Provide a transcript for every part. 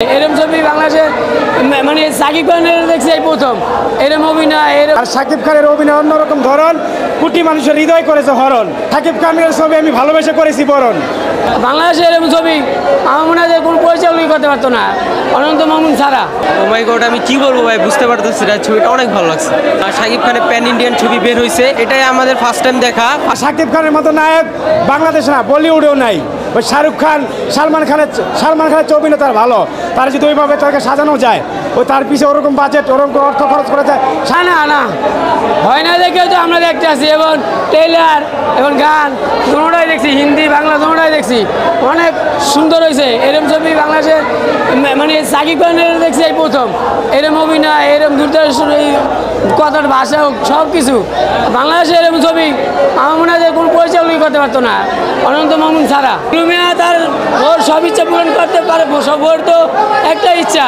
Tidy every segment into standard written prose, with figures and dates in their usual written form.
এরকম ছবি বাংলাদেশে মানে সাকিব খানের দেখছি এই প্রথম এরকম অভিনয়। আর সাকিব খানের অভিনয় অন্যরকম ধরন, কোটি মানুষের হৃদয় করেছে হরণ। সাকিব খানের ছবি আমি ভালোবেসে করেছি বরণ। বাংলাদেশে এরকম ছবি আমার মনে হয় কোনো পরিচালকই করতে পারতো না অনন্ত মামুন ছাড়া। ও মাই গড, আমি কি বলবো ভাই, বুঝতে পারতেছি না। ছবিটা অনেক ভালো লাগছে। আর সাকিব খানের প্যান ইন্ডিয়ান ছবি বের হয়েছে, এটাই আমাদের ফার্স্ট টাইম দেখা। আর সাকিব খানের মতো নায়ক বাংলাদেশ না, বলিউডেও নাই। ওই শাহরুখ খান, সালমান খানের অভিনেতার ভালো, তার যদি ওইভাবে তাকে সাজানো যায়, ও তার পিছিয়ে ওরকম বাজেট, ওরকম অর্থ খরচ করে যায় না হয় না দেখেও তো আমরা দেখতে আসি। এবং ট্রেলার এবং গান দুটোটাই দেখছি, হিন্দি বাংলা দুটোটাই দেখছি, অনেক সুন্দর হয়েছে। এরকম ছবি বাংলাদেশে মানে সাকিব খানের দেখছি এই প্রথম এরকম অভিনয়, এরকম দূরদর্শন, এই কথার ভাষা হোক সব কিছু। বাংলাদেশে এরকম ছবি আমার মনে হয় কোনো পরিচালকই করতে পারতো না অনন্ত মামুন ছাড়া। রুমিয়া তার ওর সব ইচ্ছা পূরণ করতে পারে। সব ওর তো একটা ইচ্ছা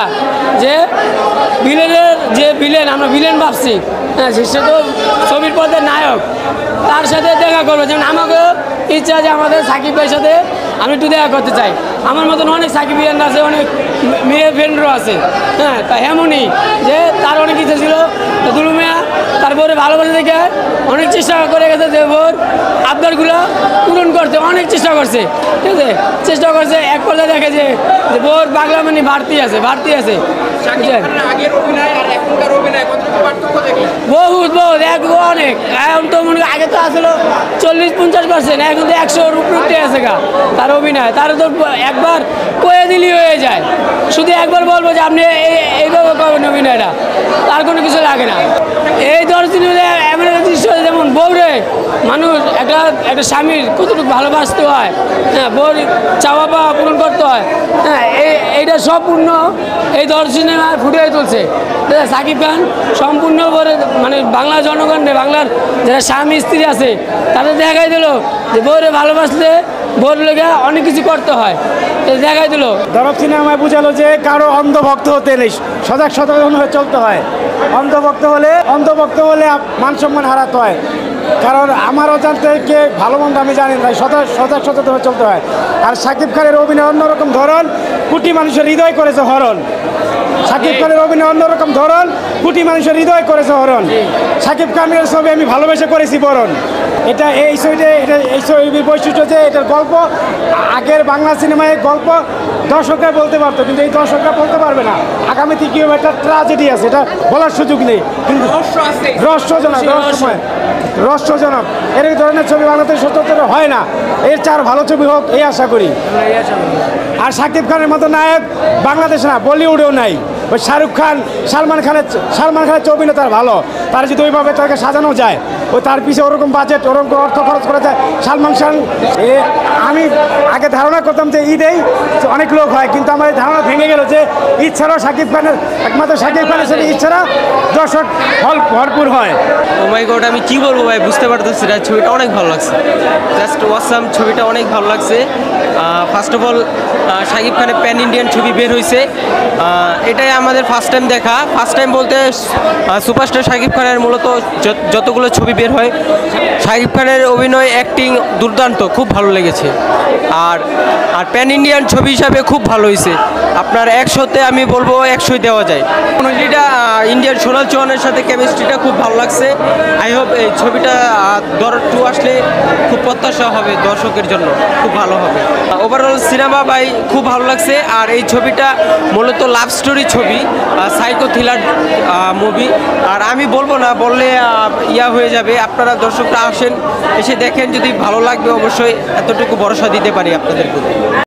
যে ভিলেন আমরা ভিলেন ভাবছি, হ্যাঁ সে তো ছবির পথে নায়ক, তার সাথে দেখা করবো। যেমন আমাকেও ইচ্ছা যে আমাদের সাকিব ভাইয়ের সাথে আমি একটু দেখা করতে চাই। আমার মতন অনেক সাকিব ভাইয়ান আছে, অনেক মেয়ে ফ্রেন্ডও আছে, হ্যাঁ তা এমনই যে তার অনেক ইচ্ছা ছিল। দুলু মিয়া তারপরে ভালোবাসা দেখে অনেক চেষ্টা করে গেছে যে বোর আবদারগুলো পূরণ করতে, অনেক চেষ্টা করছে, ঠিক আছে চেষ্টা করছে। এক পর্যায়ে দেখে যে বোর পাগলা মানে বাড়তি আছে। বহুত এক অনেক। এখন তো মনে আগে তো আসলো 40-50%, এখন তো 100-র উপরে আছে গা তার অভিনয়। তার তো একবার কয়ে দিলেই হয়ে যায়, শুধু একবার বলবো যে আপনি এইভাবে করবেন অভিনয়টা, তার কোনো কিছু লাগে না। এই 10 দিন এমন একটা দৃশ্য, যেমন বউরে মানুষ একটা স্বামীর কতটুকু ভালোবাসতে হয়, হ্যাঁ বউর চাওয়া পাওয়া পূরণ করতে হয়, হ্যাঁ এইটা সম্পূর্ণ এই 10 সিনেমায় ফুটিয়ে তুলছে সাকিব খান। সম্পূর্ণ মানে বাংলা জনগণে, বাংলার যারা স্বামী স্ত্রী আছে তাদের দেখাই দিল যে বউরে ভালোবাসলে বউর লেগে অনেক কিছু করতে হয়, দেখাই দিল। দরব সিনেমায় বুঝালো যে কারো অন্ধভক্ত হতে নেই, সজাগ হয়ে চলতে হয়। অন্ধভক্ত হলে মান সম্মান হারাতে হয়। কারণ আমার অজান্তে কে ভালো মন্দ আমি জানি না, সজাগ সচেতন হয়ে চলতে হয়। আর সাকিব খানের অভিনয় অন্যরকম ধরন, কোটি মানুষের হৃদয় করেছে হরণ। সাকিব খানের অভিনয় অন্যরকম ধরন, কোটি মানুষের হৃদয় করেছে হরণ। সাকিব খানের ছবি আমি ভালোবেসে করেছি বরণ। এই ছবির বৈশিষ্ট্য যে এটার গল্প আগের বাংলা সিনেমায় গল্প দর্শকরা বলতে পারতো, কিন্তু এই দর্শকরা বলতে পারবে না। আগামীতে কি হবে, একটা ট্র্যাজেডি আছে, এটা বলার সুযোগ নেই। কিন্তু রহস্যজনক এর ধরনের ছবি বাংলাদেশ সচরাচর হয় না। এর চার ভালো ছবি হোক এই আশা করি। আর সাকিব খানের মতো নায়ক বাংলাদেশ না, বলিউডেও নাই। ওই শাহরুখ খান, সালমান খানের অভিনেতার ভালো, তার যদি ওইভাবে তাকে সাজানো যায়, ওই তার পিছিয়ে ওরকম বাজেট, ওরকম অর্থ খরচ করে যায় সালমান খান। আমি আগে ধারণা করতাম যে ঈদেই অনেক লোক হয়, কিন্তু আমার এই ধারণা ভেঙে গেল যে ঈদ ছাড়াও একমাত্র সাকিব খানের সাথে ঈদ ছাড়া দর্শক ভরপুর হয়। ও মাই গড, আমি কি বলবো ভাই, বুঝতে পারতেছি না। ছবিটা অনেক ভালো লাগছে, জাস্ট ওয়াসাম। ছবিটা অনেক ভালো লাগছে। ফার্স্ট অফ অল সাকিব খানের প্যান ইন্ডিয়ান ছবি বের হয়েছে, এটাই আমাদের ফার্স্ট টাইম দেখা। ফার্স্ট টাইম বলতে সুপারস্টার সাকিব খানের মূলত যতগুলো ছবি বের হয়, সাকিব খানের অভিনয় অ্যাক্টিং দুর্দান্ত, খুব ভালো লেগেছে। আর প্যান ইন্ডিয়ান ছবি হিসাবে খুব ভালো হয়েছে। আপনার 100-তে আমি বলবো 100-ই দেওয়া যায়। অনুযায়ীটা ইন্ডিয়ান সোনাল চৌহানের সাথে কেমিস্ট্রিটা খুব ভালো লাগছে। আই হোপ এই ছবিটা দরদ 2 আসলে খুব প্রত্যাশা হবে দর্শকের জন্য, খুব ভালো হবে। ওভারঅল সিনেমা ভাই খুব ভালো লাগছে। আর এই ছবিটা মূলত লাভ স্টোরি ছবি, সাইকো থ্রিলার মুভি। আর আমি বলবো না, বললে হয়ে যাবে। আপনারা দর্শকরা আসেন, এসে দেখেন, যদি ভালো লাগবে অবশ্যই। এতটুকু ভরসা দিতে পারি আপনাদের প্রতি।